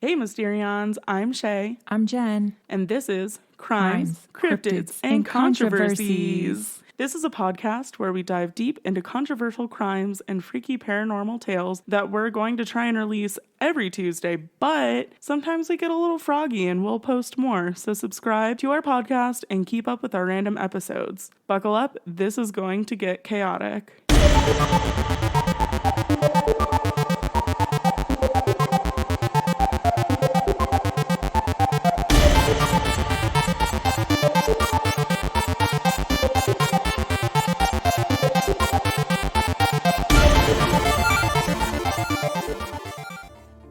Hey Mysterions, I'm Shay. I'm Jen. And this is Crimes, Cryptids, and Controversies. This is a podcast where we dive deep into controversial crimes and freaky paranormal tales that we're going to try and release every Tuesday, but sometimes we get a little froggy and we'll post more. So subscribe to our podcast and keep up with our random episodes. Buckle up, this is going to get chaotic.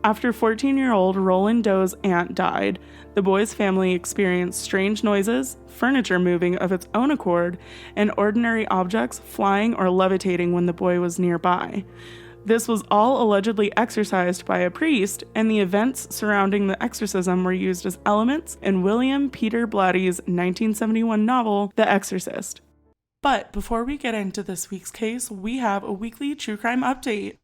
After 14-year-old Roland Doe's aunt died, the boy's family experienced strange noises, furniture moving of its own accord, and ordinary objects flying or levitating when the boy was nearby. This was all allegedly exorcised by a priest, and the events surrounding the exorcism were used as elements in William Peter Blatty's 1971 novel, The Exorcist. But before we get into this week's case, we have a weekly true crime update.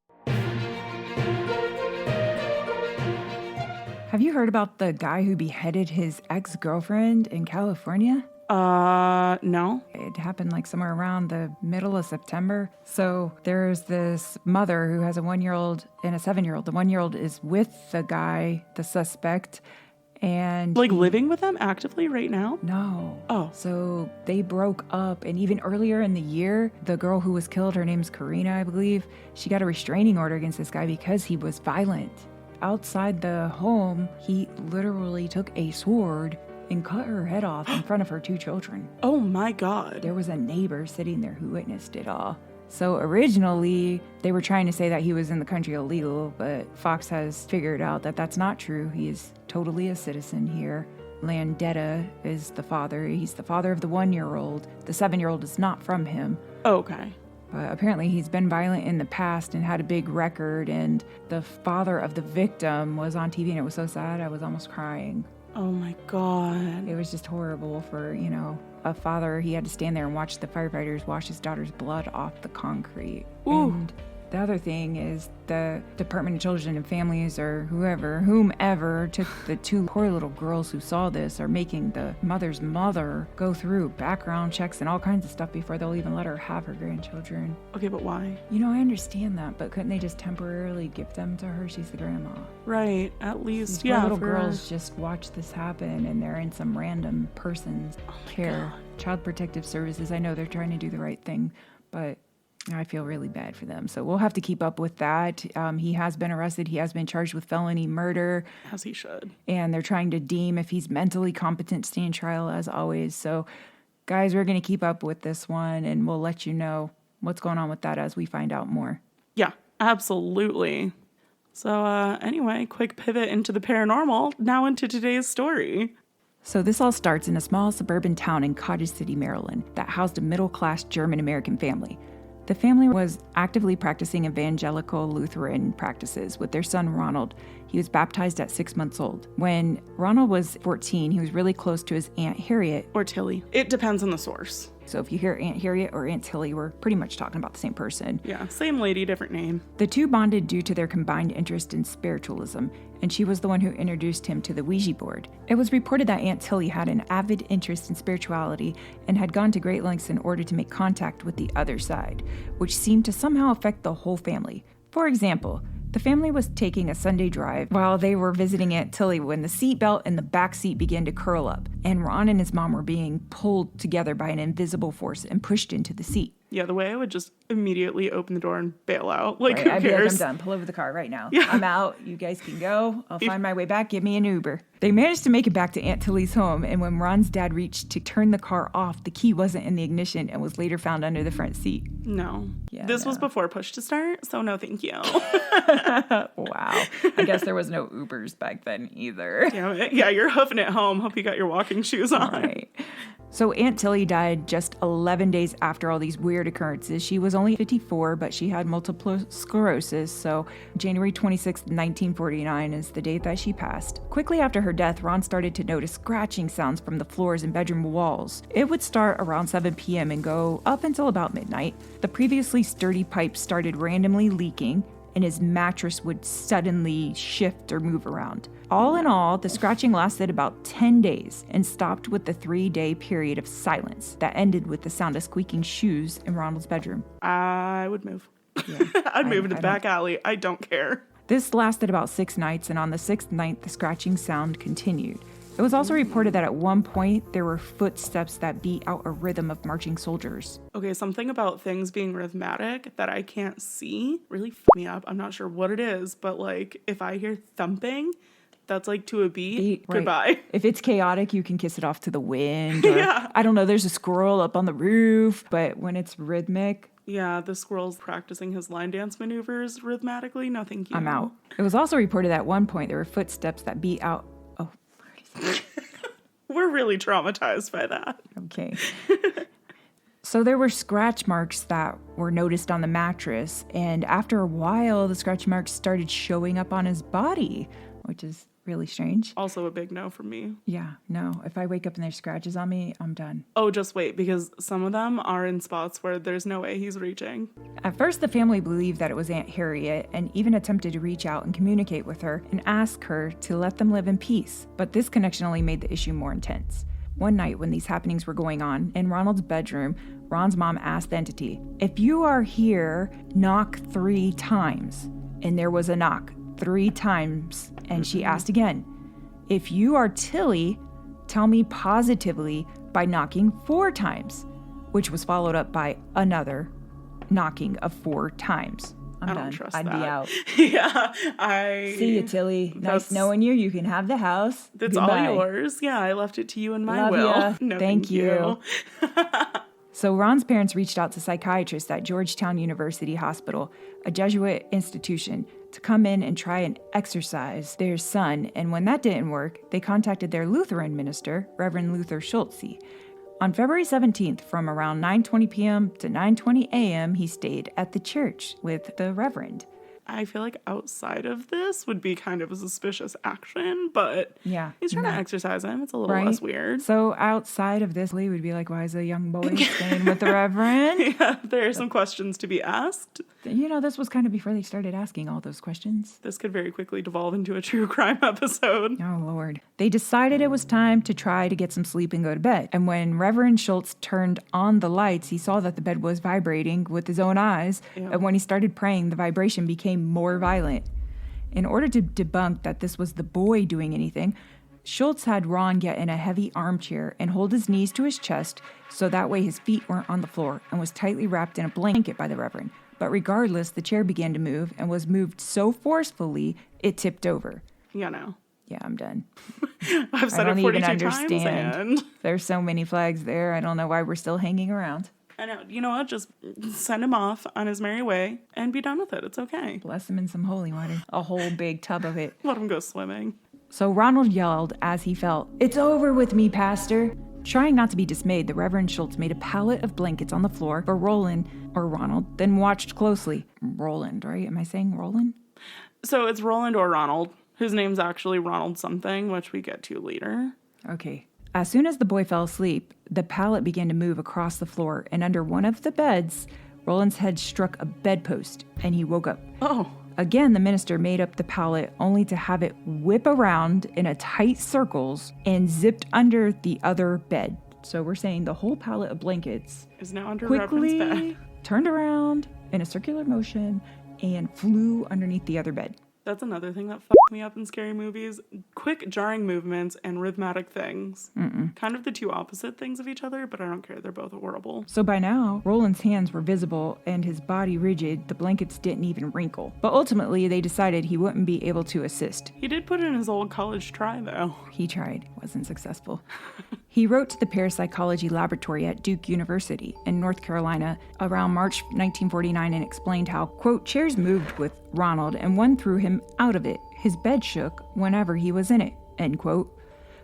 Have you heard about the guy who beheaded his ex-girlfriend in California? No. It happened like somewhere around the middle of September. So there's this mother who has a 1-year-old and a 7-year-old. The 1-year-old is with the guy, the suspect, and... living with them actively right now? No. Oh. So they broke up, and even earlier in the year, the girl who was killed, her name's Karina, I believe, she got a restraining order against this guy because he was violent. Outside the home, he literally took a sword and cut her head off in front of her 2 children. Oh my God. There was a neighbor sitting there who witnessed it all. So originally, they were trying to say that he was in the country illegal, but Fox has figured out that that's not true. He is totally a citizen here. Landetta is the father. He's the father of the 1-year-old. The 7-year-old is not from him. Okay. But apparently he's been violent in the past and had a big record, and the father of the victim was on TV, and it was so sad I was almost crying. Oh my God. It was just horrible for, a father. He had to stand there and watch the firefighters wash his daughter's blood off the concrete. Ooh. And the other thing is the Department of Children and Families or whomever took the 2 poor little girls who saw this are making the mother's mother go through background checks and all kinds of stuff before they'll even let her have her grandchildren. Okay, but why? I understand that, but couldn't they just temporarily give them to her? She's the grandma. Right, at least, These little girls just watch this happen and they're in some random person's care. God. Child Protective Services, I know they're trying to do the right thing, but I feel really bad for them. So we'll have to keep up with that. He has been arrested. He has been charged with felony murder. As he should. And they're trying to deem if he's mentally competent to stand trial, as always. So, guys, we're going to keep up with this one, and we'll let you know what's going on with that as we find out more. Yeah, absolutely. So anyway, quick pivot into the paranormal. Now into today's story. So this all starts in a small suburban town in Cottage City, Maryland, that housed a middle-class German-American family. The family was actively practicing evangelical Lutheran practices with their son, Ronald. He was baptized at 6 months old. When Ronald was 14, he was really close to his Aunt Harriet. Or Tilly. It depends on the source. So if you hear Aunt Harriet or Aunt Tilly, we're pretty much talking about the same person. Yeah, same lady, different name. The 2 bonded due to their combined interest in spiritualism, and she was the one who introduced him to the Ouija board. It was reported that Aunt Tilly had an avid interest in spirituality and had gone to great lengths in order to make contact with the other side, which seemed to somehow affect the whole family. For example, the family was taking a Sunday drive while they were visiting Aunt Tilly when the seatbelt in the back seat began to curl up, and Ron and his mom were being pulled together by an invisible force and pushed into the seat. Yeah, the way I would just immediately open the door and bail out. Right, who I'd cares? be like, I'm done. Pull over the car right now. Yeah. I'm out. You guys can go. I'll find my way back. Give me an Uber. They managed to make it back to Aunt Tilly's home, and when Ron's dad reached to turn the car off, the key wasn't in the ignition and was later found under the front seat. No. Yeah, this was before push to start, so no thank you. Wow. I guess there was no Ubers back then either. Yeah, you're hoofing it home. Hope you got your walking shoes on. Right. So Aunt Tilly died just 11 days after all these weird occurrences. She was only 54, but she had multiple sclerosis, so January 26, 1949 is the date that she passed. Quickly after her death, Ron started to notice scratching sounds from the floors and bedroom walls. It would start around 7 p.m. and go up until about midnight. The previously sturdy pipes started randomly leaking, and his mattress would suddenly shift or move around. All in all, the scratching lasted about 10 days and stopped with the 3-day period of silence that ended with the sound of squeaking shoes in Ronald's bedroom. I would move. Yeah, I'd move into the back alley. I don't care. This lasted about 6 nights, and on the 6th night, the scratching sound continued. It was also reported that at one point, there were footsteps that beat out a rhythm of marching soldiers. Okay, something about things being rhythmic that I can't see really me up. I'm not sure what it is, but like if I hear thumping, that's like to a beat. Right. Goodbye. If it's chaotic, you can kiss it off to the wind. Or, Yeah. I don't know, there's a squirrel up on the roof, but when it's rhythmic, Yeah, the squirrel's practicing his line dance maneuvers rhythmically. No, thank you. I'm out. It was also reported at one point there were footsteps that beat out. Oh, We're really traumatized by that. okay. So there were scratch marks that were noticed on the mattress, and after a while, the scratch marks started showing up on his body, which is really strange. Also a big no from me. Yeah, no. If I wake up and there's scratches on me, I'm done. Oh, just wait, because some of them are in spots where there's no way he's reaching. At first, the family believed that it was Aunt Harriet and even attempted to reach out and communicate with her and ask her to let them live in peace. But this connection only made the issue more intense. One night when these happenings were going on, in Ronald's bedroom, Ron's mom asked the entity, "If you are here, knock 3 times." And there was a knock 3 times. And she asked again, "If you are Tilly, tell me positively by knocking 4 times," which was followed up by another knocking of 4 times. I'm I don't done. trust I'd that. be out. Yeah, See you, Tilly. Nice That's- knowing you. You can have the house. That's Goodbye. all yours. Yeah, I left it to you in my Love will. ya. No, Thank you. So Ron's parents reached out to psychiatrists at Georgetown University Hospital, a Jesuit institution, to come in and try and exorcise their son. And when that didn't work, they contacted their Lutheran minister, Reverend Luther Schultze. On February 17th, from around 9:20 p.m. to 9:20 a.m., he stayed at the church with the Reverend. I feel like outside of this would be kind of a suspicious action, but Yeah. he's trying to exercise him. It's a little less weird. So outside of this, we would be like, why is a young boy staying with the Reverend? Yeah, there are some questions to be asked. You know, this was kind of before they started asking all those questions. This could very quickly devolve into a true crime episode. Oh, Lord. They decided it was time to try to get some sleep and go to bed. And when Reverend Schultz turned on the lights, he saw that the bed was vibrating with his own eyes. Ew. And when he started praying, the vibration became more violent. In order to debunk that this was the boy doing anything, Schultz had Ron get in a heavy armchair and hold his knees to his chest so that way his feet weren't on the floor, and was tightly wrapped in a blanket by the Reverend. But regardless, the chair began to move and was moved so forcefully it tipped over. You know, Yeah, I'm done. I've said I don't it even 42 understand. times and There's so many flags there. I don't know why we're still hanging around. I know. You know what? Just send him off on his merry way and be done with it. It's okay. Bless him in some holy water. A whole big tub of it. Let him go swimming. So Ronald yelled as he felt, "It's over with me, Pastor." Trying not to be dismayed, the Reverend Schultz made a pallet of blankets on the floor for Roland, or Ronald, then watched closely. Roland, right? Am I saying Roland? So it's Roland or Ronald. His name's actually Ronald something, which we get to later. Okay. As soon as the boy fell asleep, the pallet began to move across the floor, and under one of the beds, Roland's head struck a bedpost, and he woke up. Oh, Again, the minister made up the pallet only to have it whip around in a tight circles and zipped under the other bed. So we're saying the whole pallet of blankets is now under Reverend's bed. quickly turned around in a circular motion and flew underneath the other bed. That's another thing that fucked me up in scary movies. Quick, jarring movements and rhythmic things. Kind of the two opposite things of each other, but I don't care. They're both horrible. So by now, Roland's hands were visible and his body rigid. The blankets didn't even wrinkle. But ultimately, they decided he wouldn't be able to assist. He did put in his old college try, though. He tried, wasn't successful. He wrote to the parapsychology laboratory at Duke University in North Carolina around March 1949 and explained how, quote, chairs moved with Ronald and one threw him out of it. His bed shook whenever he was in it, end quote.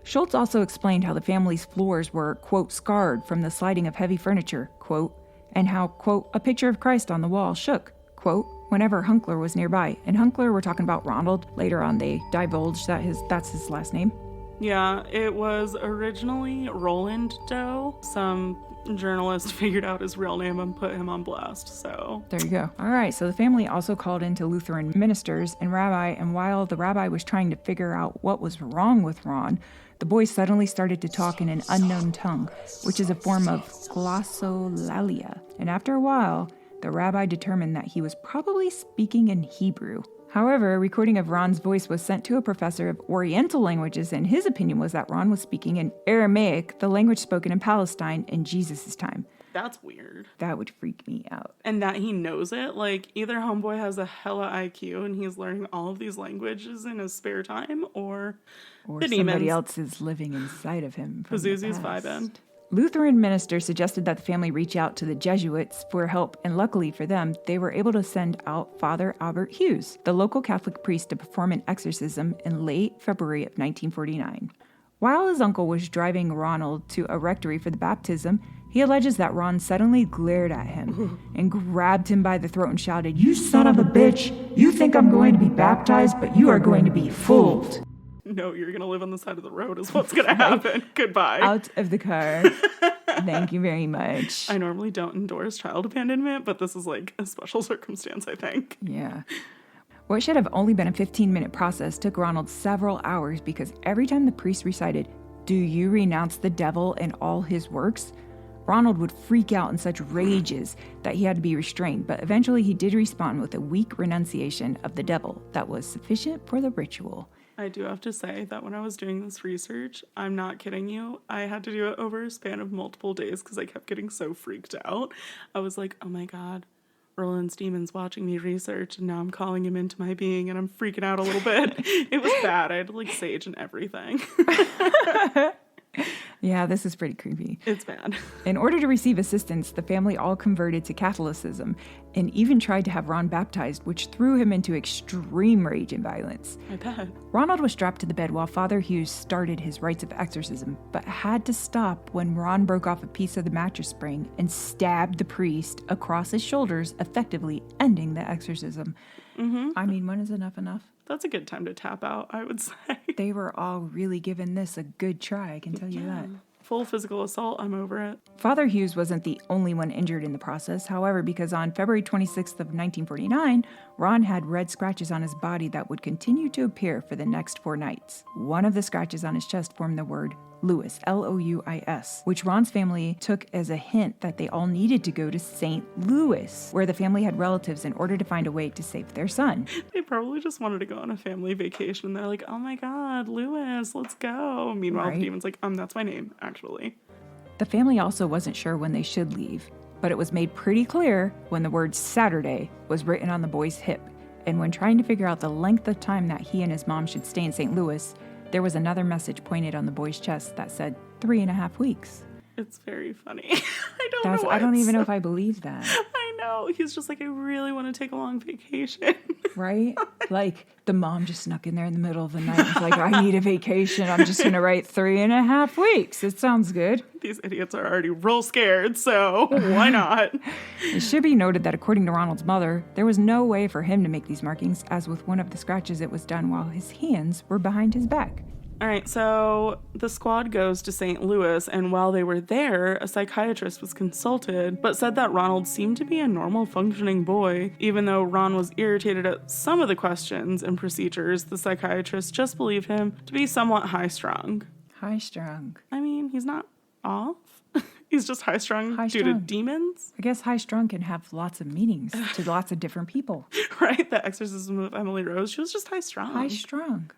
Schultz also explained how the family's floors were, quote, scarred from the sliding of heavy furniture, quote, and how, quote, a picture of Christ on the wall shook, quote, whenever Hunkler was nearby. And Hunkler, we're talking about Ronald. Later on, they divulged that that's his last name. Yeah, it was originally Roland Doe. Some journalist figured out his real name and put him on blast, so. There you go. All right, so the family also called into Lutheran ministers and rabbi, and while the rabbi was trying to figure out what was wrong with Ron, the boy suddenly started to talk in an unknown tongue, which is a form of glossolalia. And after a while, the rabbi determined that he was probably speaking in Hebrew. However, a recording of Ron's voice was sent to a professor of Oriental languages, and his opinion was that Ron was speaking in Aramaic, the language spoken in Palestine in Jesus' time. That's weird. That would freak me out. And that he knows it. Like, either homeboy has a hella IQ and he's learning all of these languages in his spare time, or the somebody demons. else is living inside of him from the Pazuzu's past. vibing. Lutheran ministers suggested that the family reach out to the Jesuits for help, and luckily for them, they were able to send out Father Albert Hughes, the local Catholic priest, to perform an exorcism in late February of 1949. While his uncle was driving Ronald to a rectory for the baptism, he alleges that Ron suddenly glared at him and grabbed him by the throat and shouted, "You son of a bitch! You think I'm going to be baptized, but you are going to be fooled." No, you're going to live on the side of the road is what's going to happen. Goodbye. Out of the car. Thank you very much. I normally don't endorse child abandonment, but this is like a special circumstance, I think. Yeah. What should have only been a 15-minute process took Ronald several hours because every time the priest recited, "Do you renounce the devil and all his works?" Ronald would freak out in such rages that he had to be restrained, but eventually he did respond with a weak renunciation of the devil that was sufficient for the ritual. I do have to say that when I was doing this research, I'm not kidding you, I had to do it over a span of multiple days because I kept getting so freaked out. I was like, oh my God, Roland's demon's watching me research, and now I'm calling him into my being, and I'm freaking out a little bit. It was bad. I had like sage and everything. Yeah, this is pretty creepy. It's bad. In order to receive assistance, the family all converted to Catholicism and even tried to have Ron baptized, which threw him into extreme rage and violence. I bet. Ronald was strapped to the bed while Father Hughes started his rites of exorcism, but had to stop when Ron broke off a piece of the mattress spring and stabbed the priest across his shoulders, effectively ending the exorcism. Mm-hmm. I mean, when is enough enough? That's a good time to tap out, I would say. They were all really giving this a good try, I can tell you that. Full physical assault, I'm over it. Father Hughes wasn't the only one injured in the process, however, because on February 26th of 1949, Ron had red scratches on his body that would continue to appear for the next 4 nights. One of the scratches on his chest formed the word Louis, L-O-U-I-S, which Ron's family took as a hint that they all needed to go to St. Louis, where the family had relatives in order to find a way to save their son. They probably just wanted to go on a family vacation. They're like, oh my God, Louis, let's go. Meanwhile, the demon's like, that's my name, actually. The family also wasn't sure when they should leave, but it was made pretty clear when the word Saturday was written on the boy's hip. And when trying to figure out the length of time that he and his mom should stay in St. Louis, there was another message pointed on the boy's chest that said 3.5 weeks. It's very funny. I don't even know if I believe that. I know. He's just like, I really want to take a long vacation. Right? Like, the mom just snuck in there in the middle of the night and was like, I need a vacation. I'm just going to write 3.5 weeks. It sounds good. These idiots are already real scared, so why not? It should be noted that according to Ronald's mother, there was no way for him to make these markings, as with one of the scratches it was done while his hands were behind his back. All right, so the squad goes to St. Louis, and while they were there, a psychiatrist was consulted, but said that Ronald seemed to be a normal functioning boy. Even though Ron was irritated at some of the questions and procedures, the psychiatrist just believed him to be somewhat high-strung. High-strung. I mean, he's not off. He's just high-strung due to demons. I guess high-strung can have lots of meanings to lots of different people. Right? The exorcism of Emily Rose, she was just high-strung. High-strung.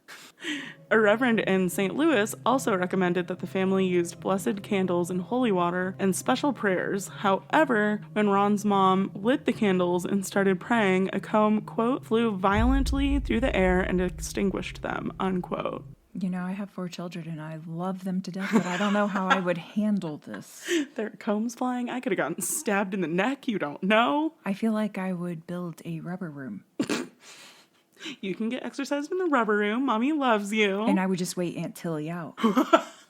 A reverend in St. Louis also recommended that the family used blessed candles and holy water and special prayers. However, when Ron's mom lit the candles and started praying, a comb, quote, flew violently through the air and extinguished them, unquote. You know, I have 4 children and I love them to death, but I don't know how I would handle this. There are combs flying. I could have gotten stabbed in the neck. You don't know. I feel like I would build a rubber room. You can get exercised in the rubber room. Mommy loves you. And I would just wait Aunt Tilly out.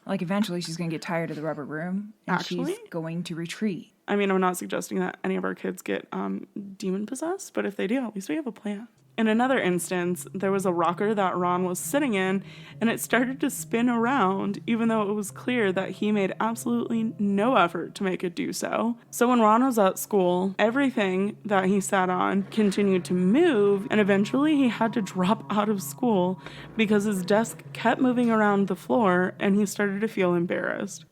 Like, eventually she's going to get tired of the rubber room and she's going to retreat. I mean, I'm not suggesting that any of our kids get demon possessed, but if they do, at least we have a plan. In another instance, there was a rocker that Ron was sitting in, and it started to spin around, even though it was clear that he made absolutely no effort to make it do so. So when Ron was at school, everything that he sat on continued to move, and eventually he had to drop out of school because his desk kept moving around the floor, and he started to feel embarrassed.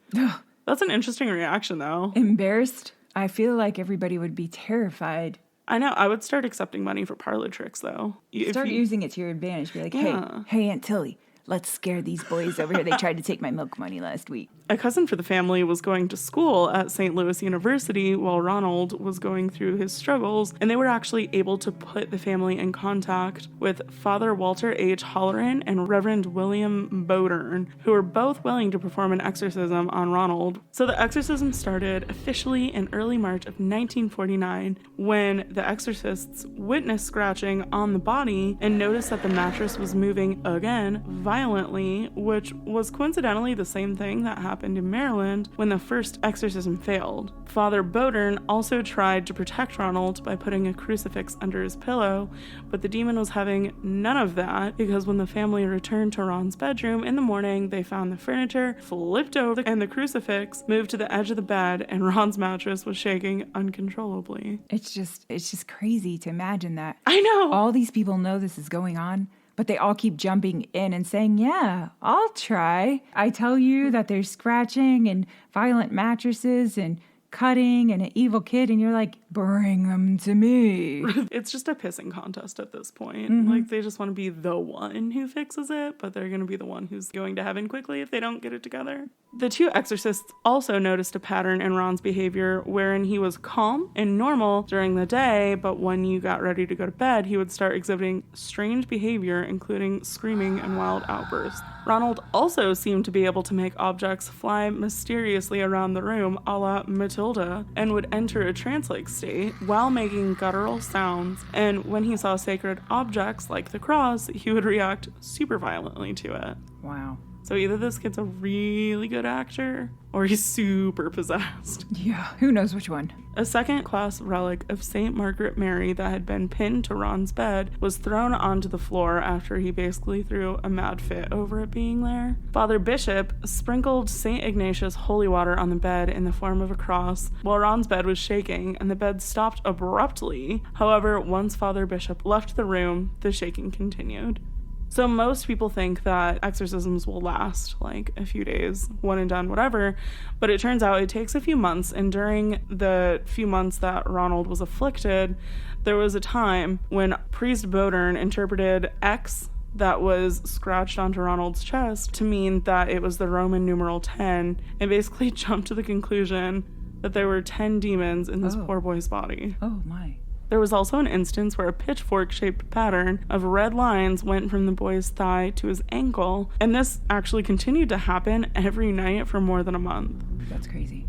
That's an interesting reaction, though. Embarrassed? I feel like everybody would be terrified. I know. I would start accepting money for parlor tricks, though. Start using it to your advantage. Be like, hey, Aunt Tilly, let's scare these boys over here. They tried to take my milk money last week. A cousin for the family was going to school at St. Louis University while Ronald was going through his struggles, and they were actually able to put the family in contact with Father Walter H. Holleran and Reverend William Bodern, who were both willing to perform an exorcism on Ronald. So the exorcism started officially in early March of 1949 when the exorcists witnessed scratching on the body and noticed that the mattress was moving again violently, which was coincidentally the same thing that happened in Maryland when the first exorcism failed. Father Bodern also tried to protect Ronald by putting a crucifix under his pillow, but the demon was having none of that because when the family returned to Ron's bedroom in the morning, they found the furniture flipped over and the crucifix moved to the edge of the bed, and Ron's mattress was shaking uncontrollably. It's just crazy to imagine that. I know! All these people know this is going on, but they all keep jumping in and saying, yeah, I'll try. I tell you that there's scratching and violent mattresses and cutting and an evil kid, and you're like, bring them to me. It's just a pissing contest at this point. Like, they just want to be the one who fixes it, but they're going to be the one who's going to heaven quickly if they don't get it together. The two exorcists also noticed a pattern in Ron's behavior wherein he was calm and normal during the day, but when you got ready to go to bed, he would start exhibiting strange behavior, including screaming and wild outbursts. Ronald also seemed to be able to make objects fly mysteriously around the room a la Matilda, and would enter a trance-like state while making guttural sounds, and when he saw sacred objects like the cross, he would react super violently to it. Wow. So either this kid's a really good actor or he's super possessed. Yeah, who knows which one. A second-class relic of St. Margaret Mary that had been pinned to Ron's bed was thrown onto the floor after he basically threw a mad fit over it being there. Father Bishop sprinkled St. Ignatius holy water on the bed in the form of a cross while Ron's bed was shaking, and the bed stopped abruptly. However, once Father Bishop left the room, the shaking continued. So most people think that exorcisms will last like a few days, one and done, whatever, but it turns out it takes a few months, and during the few months that Ronald was afflicted, there was a time when priest Bodern interpreted X that was scratched onto Ronald's chest to mean that it was the Roman numeral 10, and basically jumped to the conclusion that there were 10 demons in this poor boy's body. Oh my. There was also an instance where a pitchfork-shaped pattern of red lines went from the boy's thigh to his ankle, and this actually continued to happen every night for more than a month. That's crazy.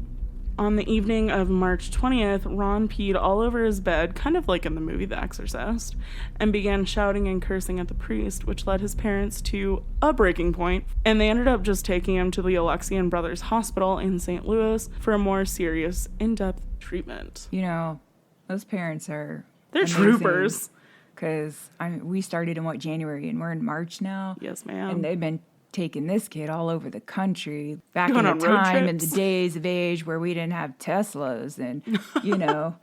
On the evening of March 20th, Ron peed all over his bed, kind of like in the movie The Exorcist, and began shouting and cursing at the priest, which led his parents to a breaking point, and they ended up just taking him to the Alexian Brothers Hospital in St. Louis for a more serious, in-depth treatment. You know, those parents are... They're amazing. Troopers. Because we started in, January, and we're in March now? Yes, ma'am. And they've been taking this kid all over the country back in the time in the days of age where we didn't have Teslas and,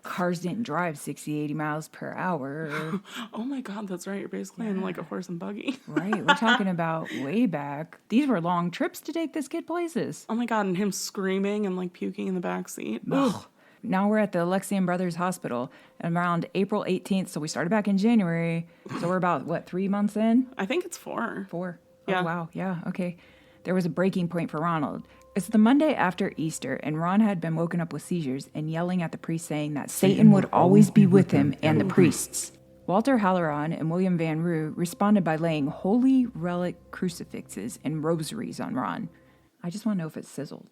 cars didn't drive 60, 80 miles per hour. Oh my God, that's right. You're basically in like a horse and buggy. Right. We're talking about way back. These were long trips to take this kid places. Oh my God, and him screaming and like puking in the back seat. Ugh. Now we're at the Alexian Brothers Hospital around April 18th. So we started back in January. So we're about, 3 months in? I think it's 4. 4. Yeah. Oh, wow. Yeah. Okay. There was a breaking point for Ronald. It's the Monday after Easter, and Ron had been woken up with seizures and yelling at the priest saying that Satan would always be with him and the priests. Walter Halloran and William Van Roo responded by laying holy relic crucifixes and rosaries on Ron. I just want to know if it sizzled.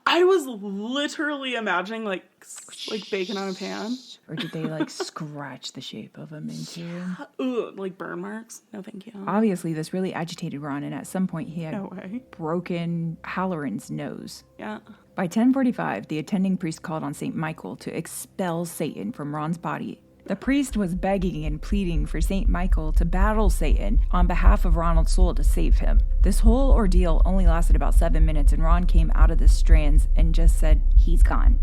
I was literally imagining like bacon on a pan. Or did they scratch the shape of him into him? Ooh, like burn marks? No, thank you. Obviously, this really agitated Ron, and at some point he had broken Halloran's nose. Yeah. By 10:45, the attending priest called on St. Michael to expel Satan from Ron's body. The priest was begging and pleading for St. Michael to battle Satan on behalf of Ronald's soul to save him. This whole ordeal only lasted about 7 minutes, and Ron came out of the strands and just said, "He's gone."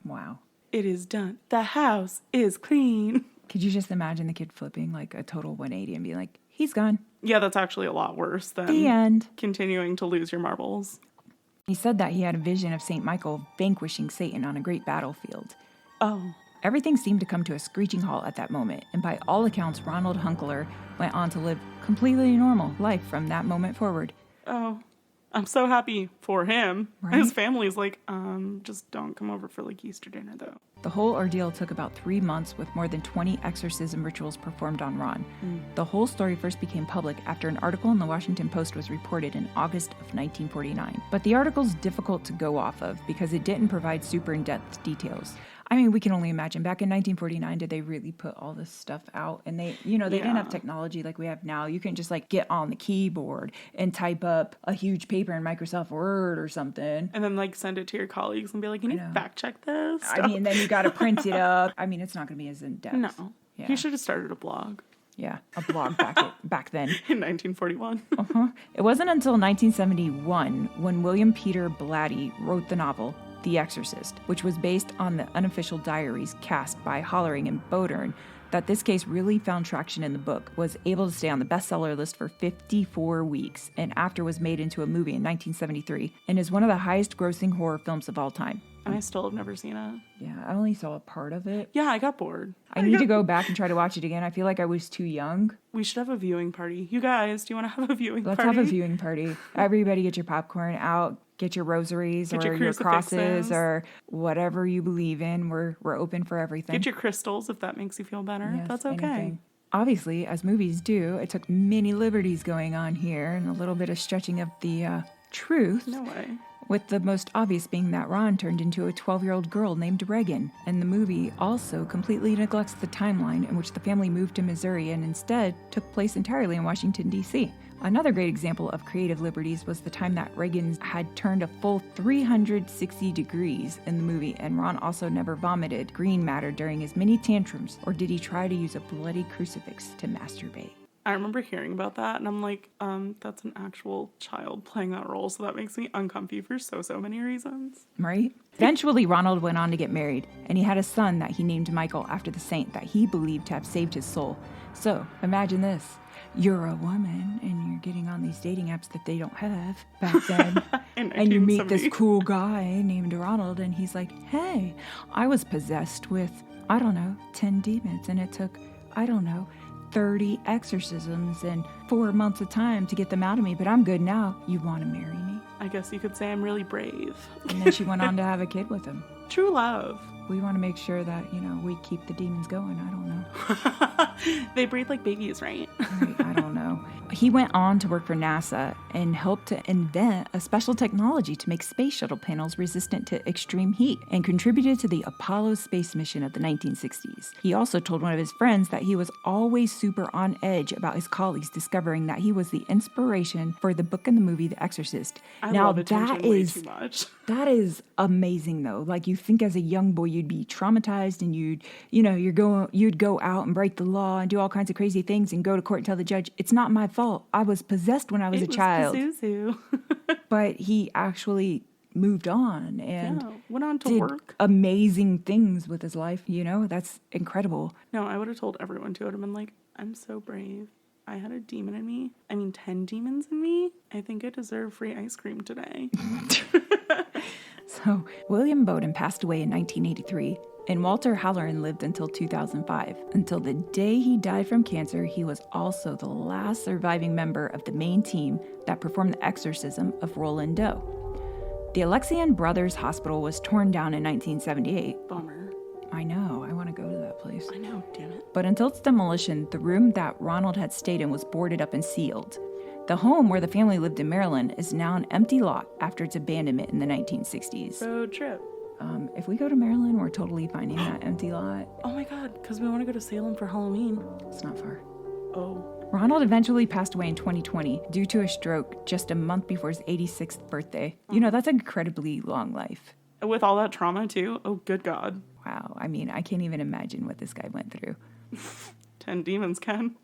Wow. It is done. The house is clean. Could you just imagine the kid flipping like a total 180 and being like, "He's gone." Yeah, that's actually a lot worse than The end. continuing to lose your marbles. He said that he had a vision of St. Michael vanquishing Satan on a great battlefield. Oh. Everything seemed to come to a screeching halt at that moment, and by all accounts, Ronald Hunkler went on to live completely normal life from that moment forward. Oh. I'm so happy for him. Right? His family's like, just don't come over for like Easter dinner though. The whole ordeal took about 3 months with more than 20 exorcism rituals performed on Ron. The whole story first became public after an article in the Washington Post was reported in August of 1949. But the article's difficult to go off of because it didn't provide super in-depth details. I mean, we can only imagine. Back in 1949, did they really put all this stuff out? And they didn't have technology like we have now. You can just like get on the keyboard and type up a huge paper in Microsoft Word or something. And then like send it to your colleagues and be like, can you fact check this? I mean, then you got to print it up. I mean, it's not going to be as in-depth. No. Yeah. You should have started a blog. Yeah, a blog back then. In 1941. It wasn't until 1971 when William Peter Blatty wrote the novel The Exorcist, which was based on the unofficial diaries cast by Hollering and Bodern, that this case really found traction in the book, was able to stay on the bestseller list for 54 weeks, and after was made into a movie in 1973, and is one of the highest grossing horror films of all time. And I still have never seen it. Yeah, I only saw a part of it. Yeah, I got bored. I need to go back and try to watch it again. I feel like I was too young. We should have a viewing party. You guys, do you want to have a viewing Let's party? have a viewing party. Everybody get your popcorn out. Get your rosaries Get or your your crosses crucifixes. or whatever you believe in. We're open for everything. Get your crystals if that makes you feel better. Yes, That's okay. anything. Obviously, as movies do, it took many liberties going on here and a little bit of stretching of the truth. No way. With the most obvious being that Ron turned into a 12-year-old girl named Reagan. And the movie also completely neglects the timeline in which the family moved to Missouri and instead took place entirely in Washington, D.C. Another great example of creative liberties was the time that Reagan had turned a full 360 degrees in the movie, and Ron also never vomited green matter during his many tantrums, or did he try to use a bloody crucifix to masturbate? I remember hearing about that, and I'm like, that's an actual child playing that role, so that makes me uncomfy for so many reasons. Right? Eventually, Ronald went on to get married, and he had a son that he named Michael after the saint that he believed to have saved his soul. So, imagine this. You're a woman, and you're getting on these dating apps that they don't have back then. And you meet this cool guy named Ronald, and he's like, hey, I was possessed with, 10 demons, and it took, 30 exorcisms and 4 months of time to get them out of me, but I'm good now. You want to marry me? I guess you could say I'm really brave. And then she went on to have a kid with him. True love. We want to make sure that, we keep the demons going. I don't know. They breathe like babies, right? Right, I don't know. He went on to work for NASA and helped to invent a special technology to make space shuttle panels resistant to extreme heat and contributed to the Apollo space mission of the 1960s. He also told one of his friends that he was always super on edge about his colleagues discovering that he was the inspiration for the book and the movie The Exorcist. I love attention way too much. That is amazing though. Like, you think as a young boy you'd be traumatized and you'd go out and break the law and do all kinds of crazy things and go to court and tell the judge, it's not my fault. I was possessed when I was a child. Pazuzu. But he actually moved on and went on to did work. Amazing things with his life. That's incredible. No, I would have told everyone to. I would have been like, I'm so brave. I had a demon in me. 10 demons in me. I think I deserve free ice cream today. So, William Bowden passed away in 1983, and Walter Halloran lived until 2005. Until the day he died from cancer, he was also the last surviving member of the main team that performed the exorcism of Roland Doe. The Alexian Brothers Hospital was torn down in 1978. Bummer. I know, I want to go to that place. I know, damn it. But until its demolition, the room that Ronald had stayed in was boarded up and sealed. The home where the family lived in Maryland is now an empty lot after its abandonment in the 1960s. Road trip. If we go to Maryland, we're totally finding that empty lot. Oh my god, because we want to go to Salem for Halloween. It's not far. Oh. Ronald eventually passed away in 2020 due to a stroke just a month before his 86th birthday. That's an incredibly long life. With all that trauma too? Oh, good god. Wow. I mean, I can't even imagine what this guy went through. 10 demons, Ken.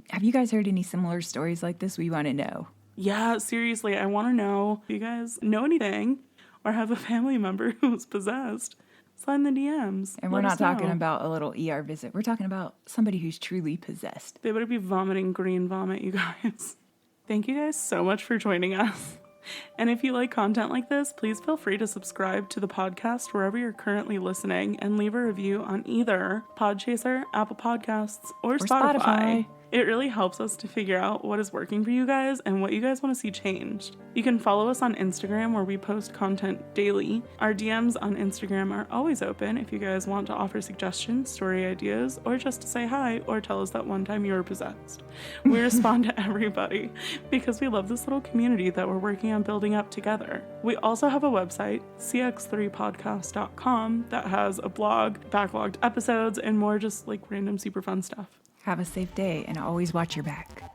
Have you guys heard any similar stories like this? We want to know. Yeah, seriously, I want to know if you guys know anything or have a family member who's possessed. Slide in the DMs. And we're not talking about a little ER visit. We're talking about somebody who's truly possessed. They better be vomiting green vomit, you guys. Thank you guys so much for joining us. And if you like content like this, please feel free to subscribe to the podcast wherever you're currently listening and leave a review on either Podchaser, Apple Podcasts, or Spotify. It really helps us to figure out what is working for you guys and what you guys want to see changed. You can follow us on Instagram where we post content daily. Our DMs on Instagram are always open if you guys want to offer suggestions, story ideas, or just to say hi or tell us that one time you were possessed. We respond to everybody because we love this little community that we're working on building up together. We also have a website, cx3podcast.com, that has a blog, backlogged episodes, and more just like random super fun stuff. Have a safe day and always watch your back.